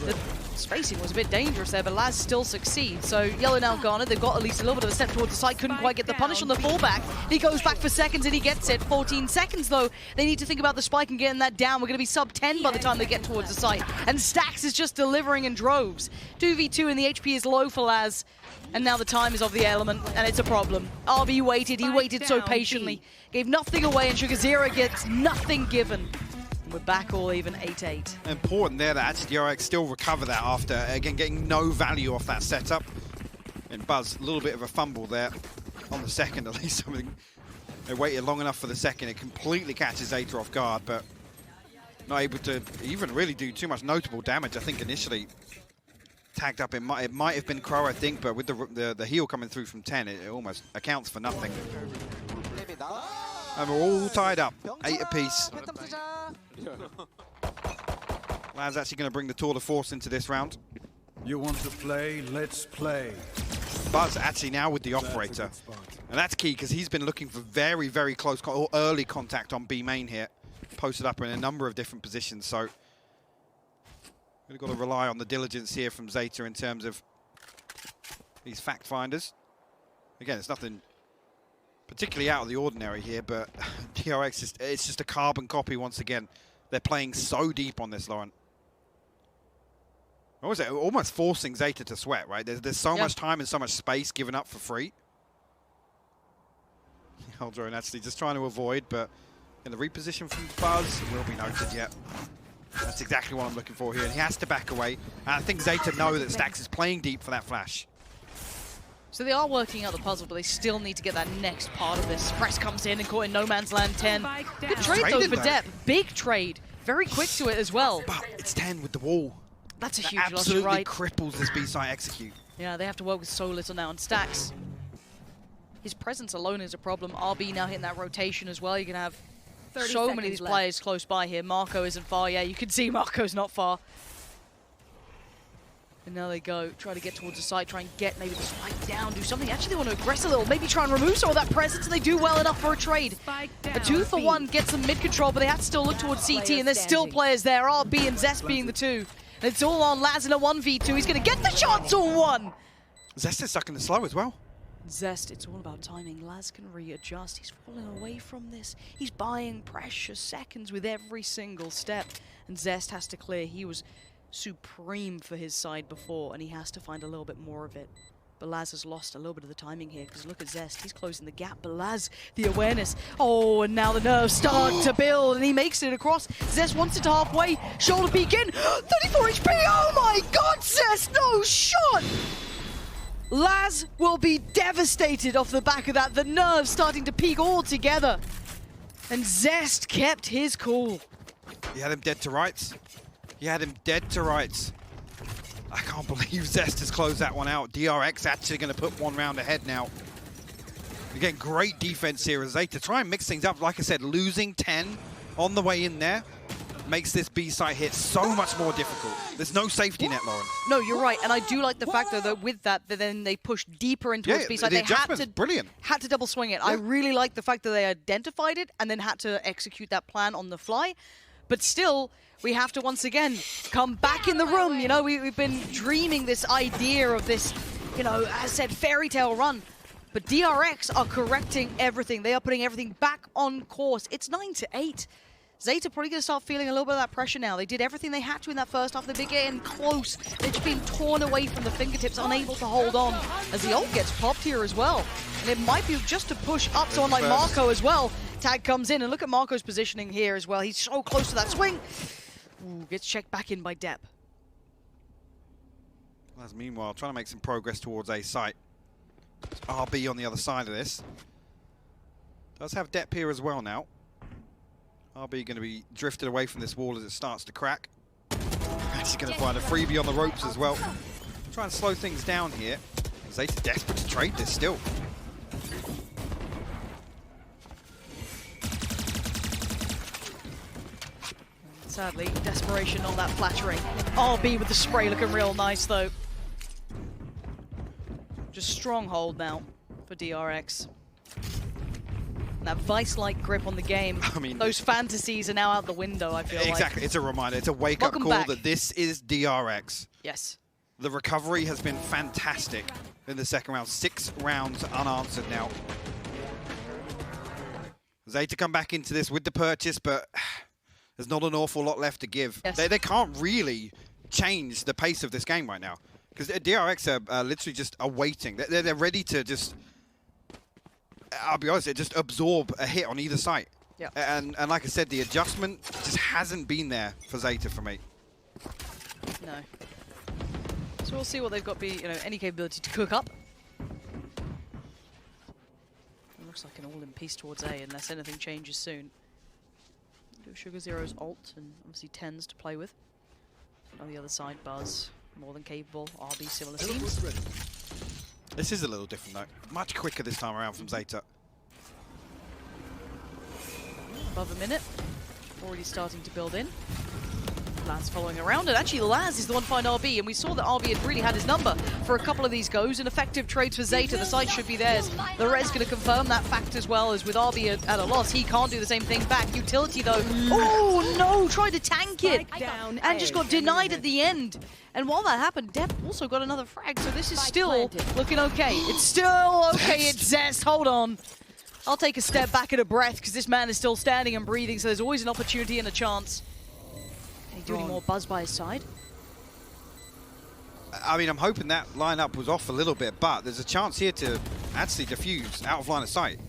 The spacing was a bit dangerous there, but Laz still succeeds. So Yellow now garnered. They've got at least a little bit of a step towards the side. Couldn't quite get the punish on the fallback. He goes back for seconds and he gets it. 14 seconds though. They need to think about the spike and getting that down. We're going to be sub 10 by the time they get towards the site. And Stax is just delivering in droves. 2v2 and the HP is low for Laz. And now the time is of the element, and it's a problem. RB waited, he waited so patiently. Gave nothing away, and Sugar Zero gets nothing given. And we're back all even, 8-8. Important there that actually DRX still recover that after, again, getting no value off that setup. And Buzz, a little bit of a fumble there on the second, at least. Something. They waited long enough for the second. It completely catches Zeta off guard, but not able to even really do too much notable damage. I think initially tagged up, it might have been Crow, I think, but with the heal coming through from TENN, it almost accounts for nothing. And we're all tied up, 8 apiece. Lad's actually going to bring the tour de force into this round. You want to play? Let's play. Buzz actually now with the Operator. And that's key because he's been looking for very, very close or early contact on B main here. Posted up in a number of different positions, so we've got to rely on the diligence here from Zeta in terms of these fact finders. Again, it's nothing particularly out of the ordinary here, but DRX, it's just a carbon copy once again. They're playing so deep on this, Lauren. What was it? Almost forcing Zeta to sweat, right? There's so much time and so much space given up for free. Eldrone actually just trying to avoid, but in the reposition from Buzz will be noted yet. That's exactly what I'm looking for here, and he has to back away. And I think Zeta know that Stax is playing deep for that flash. So they are working out the puzzle, but they still need to get that next part of this. Press comes in and caught in no man's land. TENN. Good trade though for Depp. Big trade. Very quick to it as well. But it's TENN with the wall. That's a huge loss, absolutely right? Cripples this B-side execute. Yeah, they have to work with so little now. And Stax, his presence alone is a problem. RB now hitting that rotation as well. You can have so many of these players close by here. Mako isn't far. Yeah, you can see Marco's not far. And now they go, try to get towards the side, try and get maybe the spike down, do something. Actually, they want to aggress a little, maybe try and remove some of that presence, and they do well enough for a trade. A 2-for-1 gets them mid-control, but they have to still look towards CT, and there's still players there, RB and Zest being the two. And it's all on Laz in a 1v2. He's going to get the shots on one! Zest is stuck in the slow as well. Zest, it's all about timing. Laz can readjust. He's falling away from this. He's buying precious seconds with every single step. And Zest has to clear. He was supreme for his side before, and he has to find a little bit more of it. But Laz has lost a little bit of the timing here, because look at Zest. He's closing the gap, but Laz, the awareness. Oh, and now the nerves start to build, and he makes it across. Zest wants it halfway. Shoulder peek in. 34 HP. Oh my god, Zest, no shot! Laz will be devastated off the back of that. The nerves starting to peak all together. And Zest kept his cool. He had him dead to rights. He had him dead to rights. I can't believe Zest has closed that one out. DRX actually going to put one round ahead now. Again, great defense here as ZETA try and mix things up. Like I said, losing 10 on the way in there makes this B site hit so much more difficult. There's no safety net, Lauren. No, you're right, and I do like the fact though that with that, then they pushed deeper into B site. They had to double swing it. Yeah. I really like the fact that they identified it and then had to execute that plan on the fly. But still, we have to once again come back in the room. You know, we've been dreaming this idea of this, you know, as I said, fairy tale run. But DRX are correcting everything. They are putting everything back on course. It's 9-8. ZETA probably going to start feeling a little bit of that pressure now. They did everything they had to in that first half. They've been getting close. They've just been torn away from the fingertips, unable to hold on. As the ult gets popped here as well. And it might be just to push up someone like Mako as well. Tag comes in, and look at Marco's positioning here as well. He's so close to that swing. Ooh, gets checked back in by Depp. As meanwhile, trying to make some progress towards A site. It's RB on the other side of this. Does have Depp here as well now. RB going to be drifted away from this wall as it starts to crack. Actually going to find a freebie on the ropes as well. Try and slow things down here. ZETA desperate to trade this still. Sadly, desperation on that flattering. RB with the spray looking real nice though. Just stronghold now for DRX. That vice-like grip on the game. I mean, those fantasies are now out the window, I feel like. Exactly, it's a reminder. It's a wake-up call that this is DRX. Yes. The recovery has been fantastic in the second round. 6 rounds unanswered now. ZETA come back into this with the purchase, but there's not an awful lot left to give. Yes. They can't really change the pace of this game right now. Because DRX are literally just awaiting. They're ready to just... I'll be honest, it just absorb a hit on either side. Yep. And like I said, the adjustment just hasn't been there for ZETA for me. No. So we'll see what they've got, any capability to cook up. It looks like an all-in piece towards A, unless anything changes soon. Do Sugar Zero's ult, and obviously TENN's to play with. On the other side, Buzz, more than capable. RB, similar teams. This is a little different though. Much quicker this time around from ZETA. Above a minute. Already starting to build in. Laz following around, and actually Laz is the one to find RB, and we saw that RB had really had his number for a couple of these goes, and effective trades for ZETA. The site should be theirs. The Red's going to confirm that fact as well, as with RB at a loss, he can't do the same thing back. Utility though, oh no, tried to tank it, and just got denied at the end. And while that happened, Depp also got another frag, so this is still looking okay. It's still okay, it's Zest, hold on. I'll take a step back and a breath, because this man is still standing and breathing, so there's always an opportunity and a chance. Can he do any more Buzz by his side? I mean, I'm hoping that lineup was off a little bit, but there's a chance here to actually defuse out of line of sight.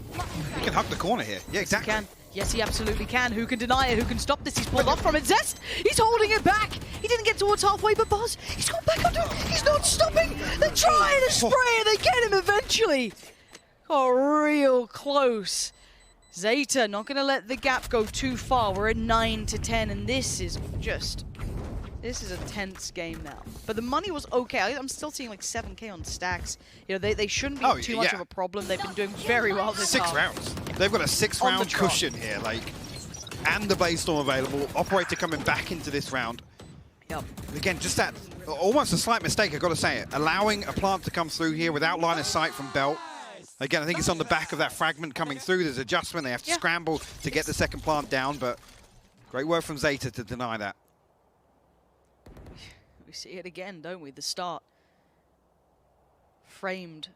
He can hug the corner here. Yeah, exactly. Yes, he can. Yes, he absolutely can. Who can deny it? Who can stop this? He's pulled off from it. Zest! He's holding it back! He didn't get towards halfway, but Buzz, he's gone back under it! He's not stopping! They're trying to spray it! They get him eventually! Oh, real close. ZETA not going to let the gap go too far. We're at 9-10, and this is a tense game now. But the money was okay. I'm still seeing like 7K on stacks. You know, they shouldn't be too much of a problem. They've been doing very well this half. 6 rounds. Yeah. They've got a 6-round cushion here, like, and the base storm available. Operator coming back into this round. Yep. Again, just that, almost a slight mistake, I've got to say it. Allowing a plant to come through here without line of sight from Belt. Again, I think it's on the back of that fragment coming through. There's adjustment. They have to scramble to get the second plant down, but great work from ZETA to deny that. We see it again, don't we? The start framed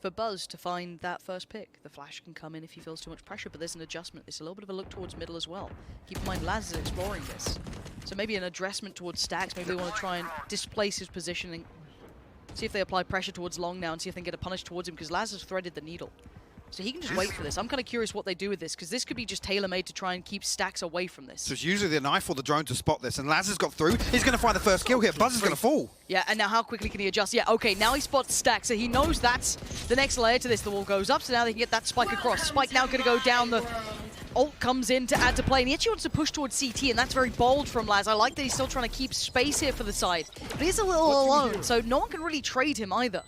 for Buzz to find that first pick. The flash can come in if he feels too much pressure, but there's an adjustment. It's a little bit of a look towards middle as well. Keep in mind, Laz is exploring this. So maybe an addressment towards stax. Maybe they want to try and displace his positioning. See if they apply pressure towards long now and see if they can get a punish towards him, because Laz has threaded the needle. So he can just wait for this. I'm kind of curious what they do with this, because this could be just tailor-made to try and keep stax away from this. So it's usually the knife or the drone to spot this, and Laz has got through. He's going to find the first kill here. Buzz is going to fall. Yeah, and now how quickly can he adjust? Yeah, okay, now he spots stax, so he knows that's the next layer to this. The wall goes up, so now they can get that spike across. Spike now going to go down. The ult comes in to add to play, and he actually wants to push towards CT, and that's very bold from Laz. I like that he's still trying to keep space here for the side, but he's a little alone, so no one can really trade him either.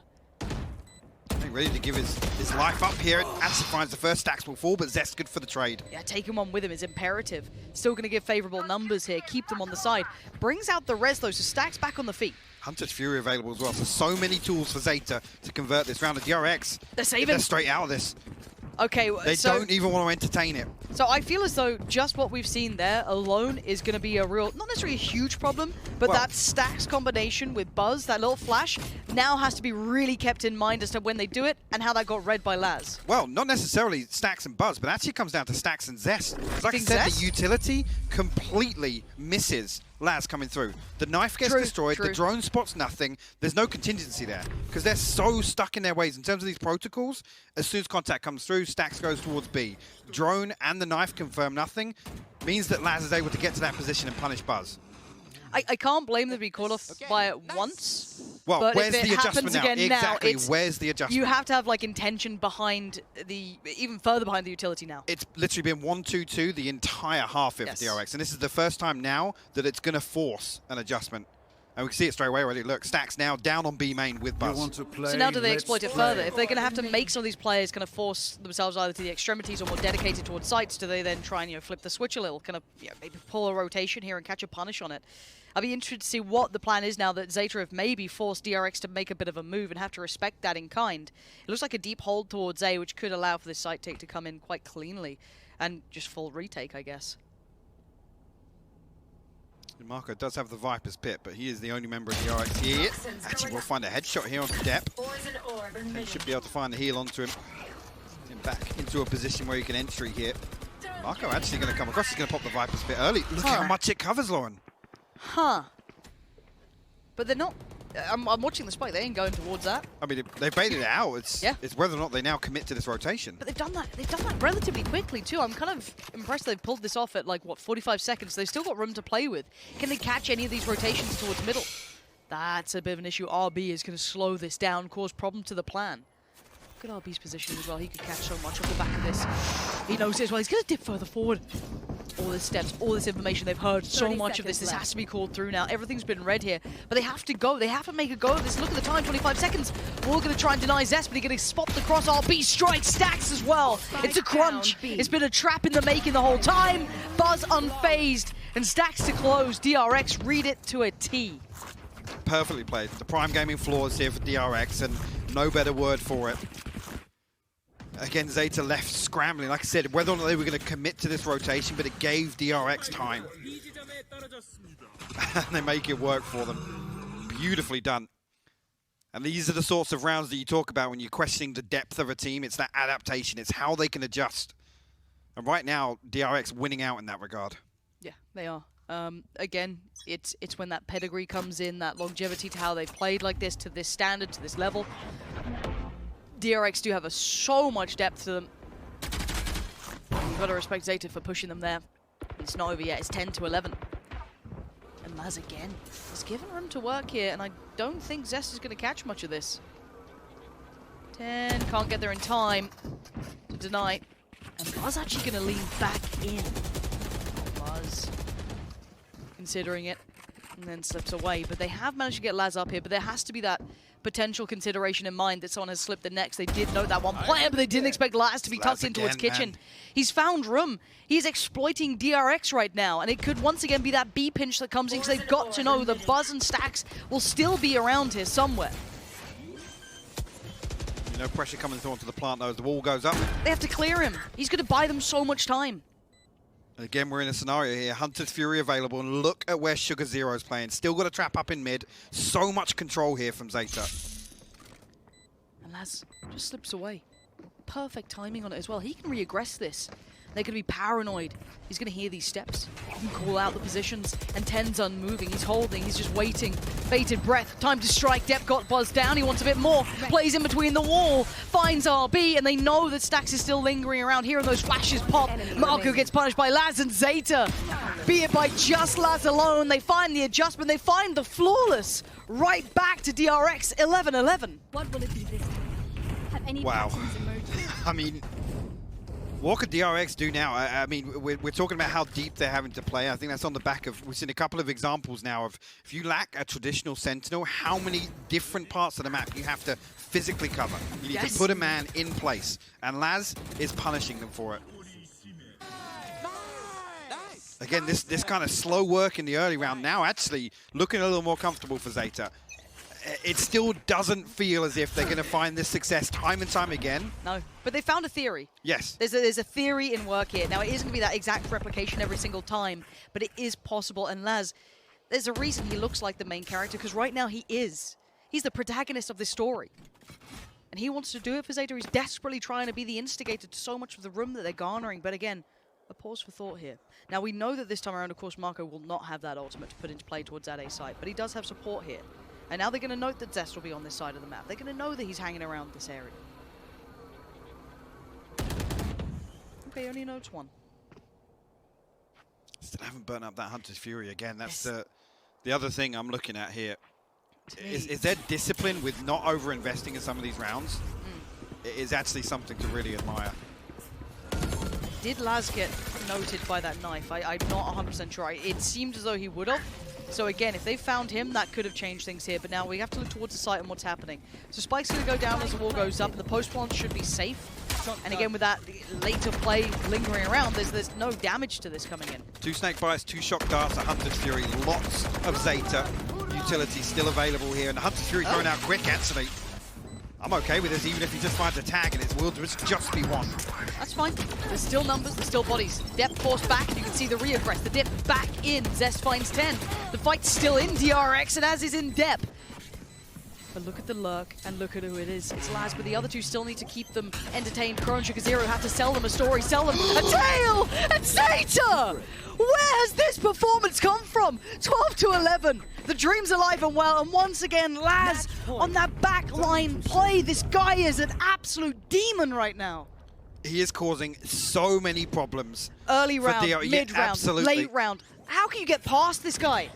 Ready to give his life up here. Actually finds the first stax will fall, but Zest good for the trade. Yeah, taking one with him is imperative. Still going to give favorable numbers here. Keep them on the side. Brings out the res, though, so stax back on the feet. Hunter's Fury available as well, so many tools for ZETA to convert this round of DRX. They're saving. They're straight out of this. Okay, they don't even want to entertain it. So I feel as though just what we've seen there alone is going to be a real, not necessarily a huge problem, but that stax combination with Buzz, that little flash, now has to be really kept in mind as to when they do it and how that got read by Laz. Well, not necessarily stax and Buzz, but actually comes down to stax and Zest. Like I said, Zest? the utility completely misses Laz coming through. The knife gets destroyed, the drone spots nothing. There's no contingency there, because they're so stuck in their ways in terms of these protocols. As soon as contact comes through, stax goes towards B. Drone and the knife confirm nothing, means that Laz is able to get to that position and punish Buzz. I can't blame them to be caught off by it once. Well, but where's if it the adjustment now? Exactly, where's the adjustment? You have to have like intention behind the, even further behind the utility now. It's literally been 1-2-2 the entire half of DRX, and this is the first time now that it's going to force an adjustment. And we can see it straight away already. Look, stax now down on B main with Buzz. So now do they exploit it further? If they're going to have to make some of these players kind of force themselves either to the extremities or more dedicated towards sites, do they then try and flip the switch a little, kind of maybe pull a rotation here and catch a punish on it? I'd be interested to see what the plan is now that ZETA have maybe forced DRX to make a bit of a move and have to respect that in kind. It looks like a deep hold towards A, which could allow for this site take to come in quite cleanly and just full retake, I guess. Mako does have the Viper's Pit, but he is the only member of DRX here. Actually, we'll find a headshot here onto Depp. And should be able to find the heal onto him. Get him back into a position where he can entry here. Mako actually going to come across. He's going to pop the Viper's Pit early. Look how much it covers, Lauren. Huh. But they're not... I'm watching the spike. They ain't going towards that. I mean, they baited it out. It's whether or not they now commit to this rotation. But they've done that relatively quickly too. I'm kind of impressed they've pulled this off at like, what, 45 seconds. They've still got room to play with. Can they catch any of these rotations towards middle? That's a bit of an issue. RB is going to slow this down, cause problem to the plan. Look at RB's position as well. He could catch so much off the back of this. He knows it as well. He's going to dip further forward. All the steps, all this information, they've heard so much of this. This has to be called through now. Everything's been read here, but they have to go. They have to make a go of this. Look at the time, 25 seconds. We're going to try and deny Zest, but he's going to spot the cross. RB strikes stax as well. It's a crunch. It's been a trap in the making the whole time. Buzz unfazed, and stax to close. DRX read it to a T. Perfectly played. The prime gaming floors here for DRX, and no better word for it. Again, ZETA left scrambling. Like I said, whether or not they were going to commit to this rotation, but it gave DRX time. And they make it work for them. Beautifully done. And these are the sorts of rounds that you talk about when you're questioning the depth of a team. It's that adaptation. It's how they can adjust. And right now, DRX winning out in that regard. Yeah, they are. Again, it's when that pedigree comes in, that longevity to how they've played like this, to this standard, to this level. DRX do have so much depth to them. You've got to respect ZETA for pushing them there. It's not over yet. It's 10-11. And Laz again. He's given room to work here, and I don't think Zest is going to catch much of this. 10 can't get there in time to deny. And Buzz actually going to lean back in. Buzz considering it. And then slips away. But they have managed to get Laz up here, but there has to be that potential consideration in mind that someone has slipped the next. They did note that one player, but they didn't expect Laz to be tucked in towards kitchen. Man. He's found room. He's exploiting DRX right now, and it could once again be that B pinch that comes in, because they've got to know that Buzz and Stax will still be around here somewhere. No pressure coming through onto the plant though as the wall goes up. They have to clear him. He's going to buy them so much time. Again, we're in a scenario here. Hunter's Fury available, and look at where Sugar Zero's playing. Still got a trap up in mid. So much control here from Zeta. And Laz just slips away. Perfect timing on it as well. He can re-aggress this. They're going to be paranoid. He's going to hear these steps. He can call out the positions, and TENN's unmoving. He's holding. He's just waiting. Bated breath. Time to strike. Depp got buzzed down. He wants a bit more. Plays in between the wall. Finds RB, and they know that Stax is still lingering around here, and those flashes pop. Mako gets punished by Laz and Zeta. Be it by just Laz alone. They find the adjustment. They find the flawless. Right back to DRX. 11-11. What will it be this time? Have any patterns emerged? I mean, what could DRX do now? I mean, we're talking about how deep they're having to play. I think that's on the back of, we've seen a couple of examples now of, if you lack a traditional Sentinel, how many different parts of the map you have to physically cover. You need to put a man in place, and Laz is punishing them for it. Again, this kind of slow work in the early round now actually looking a little more comfortable for Zeta. It still doesn't feel as if they're going to find this success time and time again. No, but they found a theory. Yes. There's a theory in work here. Now, it isn't going to be that exact replication every single time, but it is possible. And Laz, there's a reason he looks like the main character, because right now he is. He's the protagonist of this story. And he wants to do it for Zeta. He's desperately trying to be the instigator to so much of the room that they're garnering. But again, a pause for thought here. Now, we know that this time around, of course, Mako will not have that ultimate to put into play towards that A site, but he does have support here. And now they're going to note that Zest will be on this side of the map. They're going to know that he's hanging around this area. Okay, only notes one. Still haven't burnt up that Hunter's Fury again. That's the other thing I'm looking at here. Is there discipline with not over-investing in some of these rounds? It is actually something to really admire. Did Laz get noted by that knife? I'm not 100% sure. It seemed as though he would have. So again, if they found him, that could have changed things here. But now we have to look towards the site and what's happening. So Spike's going to go down as the wall goes up. The post plant should be safe. And again, with that later play lingering around, there's no damage to this coming in. 2 snake bites, 2 shock darts, a Hunter's Fury, lots of Zeta. Utility still available here. And the Hunter's Fury thrown out quick, actually. I'm okay with this, even if he just finds a tag and it will just be one. That's fine. There's still numbers, there's still bodies. Depth forced back, and you can see the re-aggress. The dip back in. Zest finds 10. The fight's still in DRX, and as is in depth. But look at the lurk, and look at who it is. It's Laz, but the other two still need to keep them entertained. Crow and Sugar Zero have to sell them a story, sell them a tale! And Zeta! Where has this performance come from? 12-11. The dream's alive and well, and once again, Laz on that backline play. This guy is an absolute demon right now. He is causing so many problems. Early round, mid-round, late round. How can you get past this guy?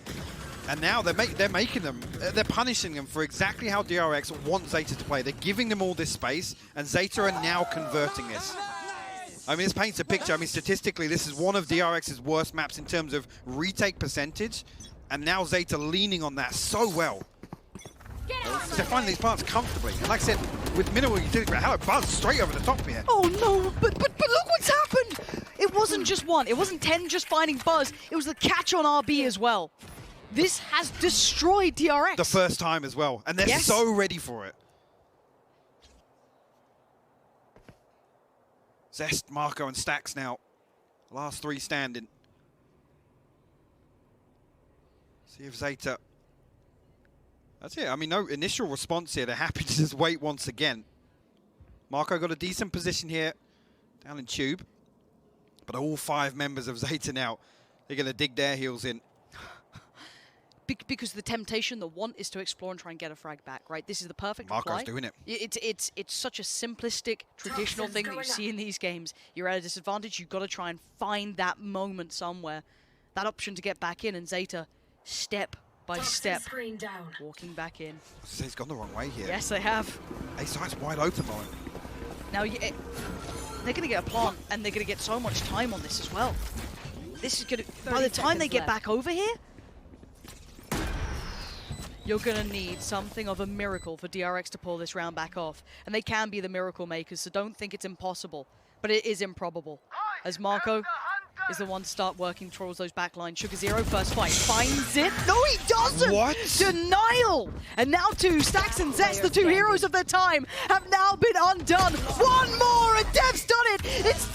And now they're making them, they're punishing them for exactly how DRX want Zeta to play. They're giving them all this space, and Zeta are now converting this. I mean, this paints a picture. I mean, statistically, this is one of DRX's worst maps in terms of retake percentage, and now Zeta leaning on that so well. They're finding these parts comfortably. And like I said, with minimal utility, hello, Buzz straight over the top here. Oh no, but look what's happened! It wasn't just one. It wasn't TENN just finding Buzz. It was the catch on RB as well. This has destroyed DRX. The first time as well. And they're so ready for it. Zest, Mako, and Stax now. Last 3 standing. See if Zeta... That's it. I mean, no initial response here. They're happy to just wait once again. Mako got a decent position here. Down in Tube. But all 5 members of Zeta now, they're going to dig their heels in. Because the temptation, the want is to explore and try and get a frag back, right? This is the perfect reply. Mako's doing it. It's such a simplistic, traditional thing that you see in these games. You're at a disadvantage. You've got to try and find that moment somewhere, that option to get back in. And Zeta, step by step, walking back in. He's gone the wrong way here. Yes, they have. A site's wide open, Lauren. Now they're going to get a plant, and they're going to get so much time on this as well. This is going to. By the time they get back over here. you're going to need something of a miracle for DRX to pull this round back off. And they can be the miracle makers, so don't think it's impossible. But it is improbable. As Mako is the one to start working towards those backlines. Sugar Zero, first fight, finds it. No, he doesn't! What? Denial! And now two, Stax and Zest, the two heroes of their time, have now been undone. One more, and Dev's done it! It's